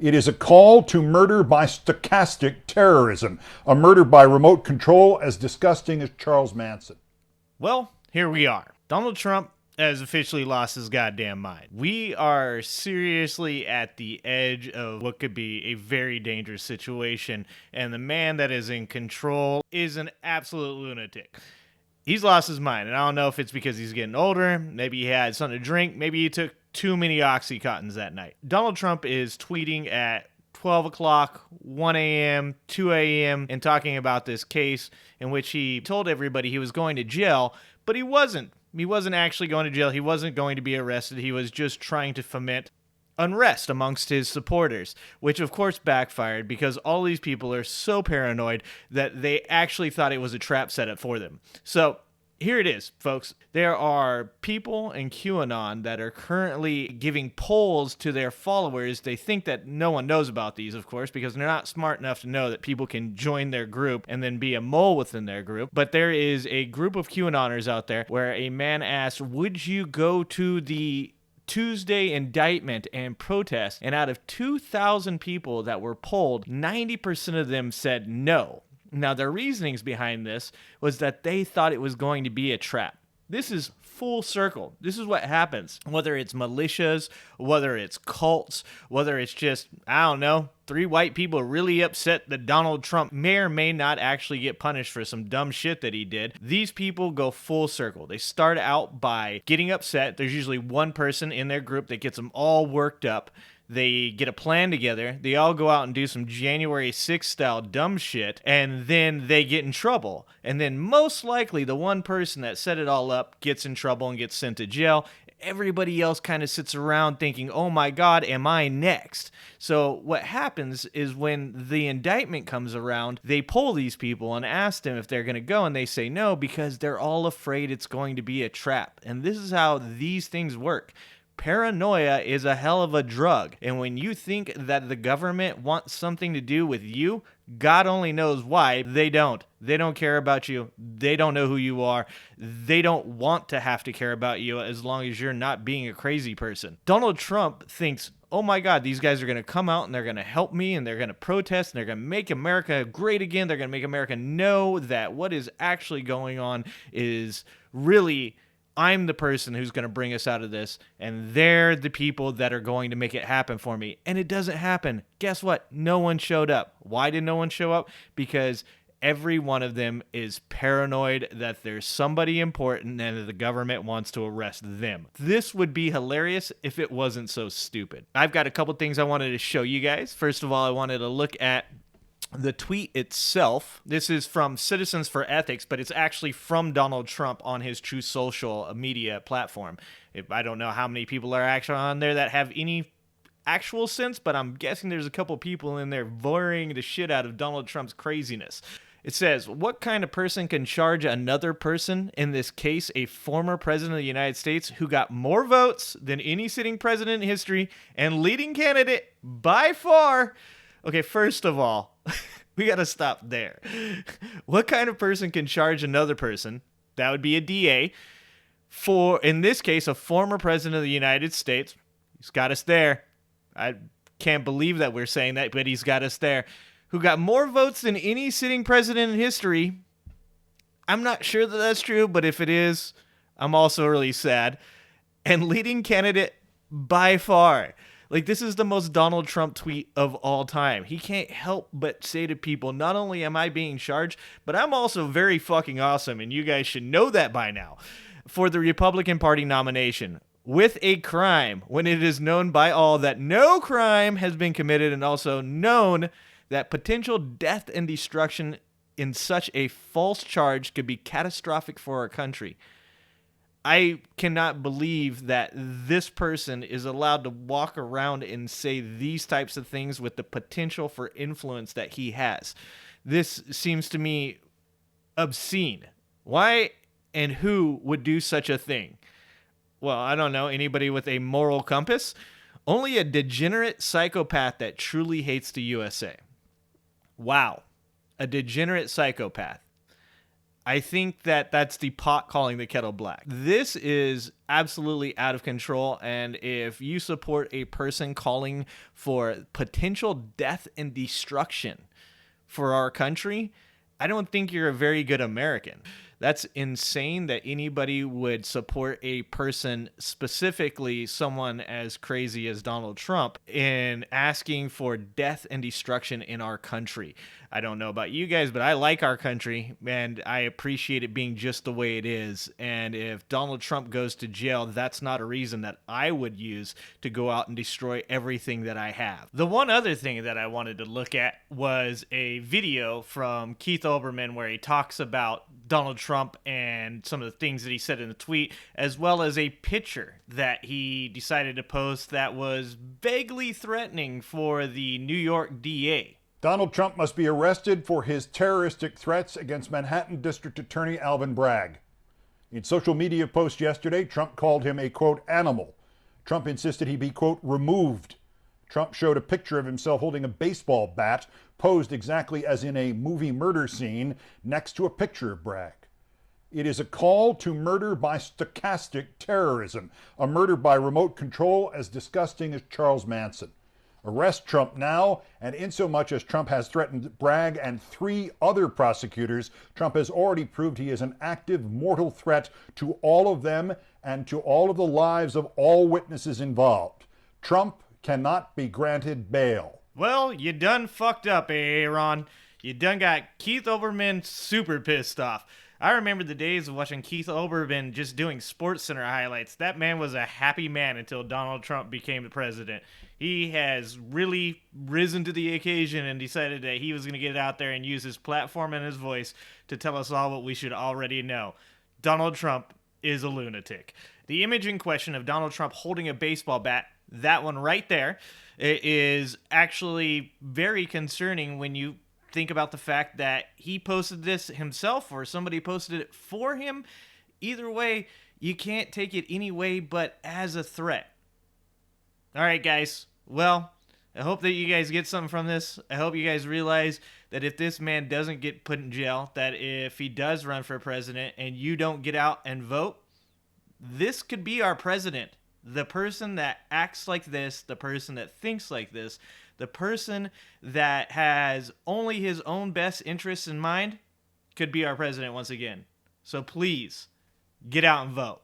It is a call to murder by stochastic terrorism, a murder by remote control as disgusting as Charles Manson. Well, here we are. Donald Trump has officially lost his goddamn mind. We are seriously at the edge of what could be a very dangerous situation, and the man that is in control is an absolute lunatic. He's lost his mind, and I don't know if it's because he's getting older, maybe he had something to drink, maybe he took too many Oxycontins that night. Donald Trump is tweeting at 12 o'clock, 1 a.m., 2 a.m., and talking about this case in which he told everybody he was going to jail, but he wasn't. He wasn't actually going to jail. He wasn't going to be arrested. He was just trying to foment unrest amongst his supporters, which of course backfired because all these people are so paranoid that they actually thought it was a trap setup for them. So here it is, folks. There are people in QAnon that are currently giving polls to their followers. They think that no one knows about these, of course, because they're not smart enough to know that people can join their group and then be a mole within their group. But there is a group of QAnoners out there where a man asked, would you go to the Tuesday indictment and protest? And out of 2,000 people that were polled, 90% of them said no. Now, their reasonings behind this was that they thought it was going to be a trap. This is full circle. This is what happens. Whether it's militias, whether it's cults, whether it's just, I don't know, 3 white people really upset that Donald Trump may or may not actually get punished for some dumb shit that he did. These people go full circle. They start out by getting upset. There's usually one person in their group that gets them all worked up. They get a plan together. They all go out and do some January 6th style dumb shit, and then they get in trouble. And then most likely the one person that set it all up gets in trouble and gets sent to jail. Everybody else kind of sits around thinking, oh my God, am I next? So what happens is when the indictment comes around, they poll these people and ask them if they're going to go, and they say no because they're all afraid it's going to be a trap. And this is how these things work. Paranoia is a hell of a drug, and when you think that the government wants something to do with you, God only knows why. They don't. They don't care about you. They don't know who you are. They don't want to have to care about you as long as you're not being a crazy person. Donald Trump thinks, oh my God, these guys are going to come out and they're going to help me and they're going to protest and they're going to make America great again. They're going to make America know that what is actually going on is really, I'm the person who's going to bring us out of this, and they're the people that are going to make it happen for me. And it doesn't happen. Guess what? No one showed up. Why did no one show up? Because every one of them is paranoid that there's somebody important and that the government wants to arrest them. This would be hilarious if it wasn't so stupid. I've got a couple things I wanted to show you guys. First of all, I wanted to look at the tweet itself. This is from Citizens for Ethics, but it's actually from Donald Trump on his True Social media platform. I don't know how many people are actually on there that have any actual sense, but I'm guessing there's a couple people in there worrying the shit out of Donald Trump's craziness. It says, what kind of person can charge another person, in this case a former president of the United States who got more votes than any sitting president in history and leading candidate by far? Okay, first of all, we got to stop there. What kind of person can charge another person, that would be a DA, for, in this case, a former president of the United States? He's got us there. I can't believe that we're saying that, but he's got us there. Who got more votes than any sitting president in history? I'm not sure that that's true, but if it is, I'm also really sad. And leading candidate by far. Like, this is the most Donald Trump tweet of all time. He can't help but say to people, not only am I being charged, but I'm also very fucking awesome, and you guys should know that by now, for the Republican Party nomination with a crime when it is known by all that no crime has been committed, and also known that potential death and destruction in such a false charge could be catastrophic for our country. I cannot believe that this person is allowed to walk around and say these types of things with the potential for influence that he has. This seems to me obscene. Why and who would do such a thing? Well, I don't know. Anybody with a moral compass? Only a degenerate psychopath that truly hates the USA. Wow. A degenerate psychopath. I think that that's the pot calling the kettle black. This is absolutely out of control. And if you support a person calling for potential death and destruction for our country, I don't think you're a very good American. That's insane that anybody would support a person, specifically someone as crazy as Donald Trump, in asking for death and destruction in our country. I don't know about you guys, but I like our country and I appreciate it being just the way it is. And if Donald Trump goes to jail, that's not a reason that I would use to go out and destroy everything that I have. The one other thing that I wanted to look at was a video from Keith Olbermann where he talks about Donald Trump and some of the things that he said in the tweet, as well as a picture that he decided to post that was vaguely threatening for the New York DA. Donald Trump must be arrested for his terroristic threats against Manhattan District Attorney Alvin Bragg. In social media posts yesterday, Trump called him a, quote, animal. Trump insisted he be, quote, removed. Trump showed a picture of himself holding a baseball bat, posed exactly as in a movie murder scene, next to a picture of Bragg. It is a call to murder by stochastic terrorism, a murder by remote control as disgusting as Charles Manson. Arrest Trump now, and insomuch as Trump has threatened Bragg and 3 other prosecutors, Trump has already proved he is an active mortal threat to all of them and to all of the lives of all witnesses involved. Trump cannot be granted bail. Well, you done fucked up, Aaron. You done got Keith Olbermann super pissed off. I remember the days of watching Keith Olbermann just doing SportsCenter highlights. That man was a happy man until Donald Trump became the president. He has really risen to the occasion and decided that he was going to get out there and use his platform and his voice to tell us all what we should already know. Donald Trump is a lunatic. The image in question of Donald Trump holding a baseball bat, that one right there, is actually very concerning when you think about the fact that he posted this himself or somebody posted it for him. Either way, you can't take it any way but as a threat. All right, guys. Well, I hope that you guys get something from this. I hope you guys realize that if this man doesn't get put in jail, that if he does run for president and you don't get out and vote, this could be our president. The person that acts like this, the person that thinks like this, the person that has only his own best interests in mind could be our president once again. So please, get out and vote.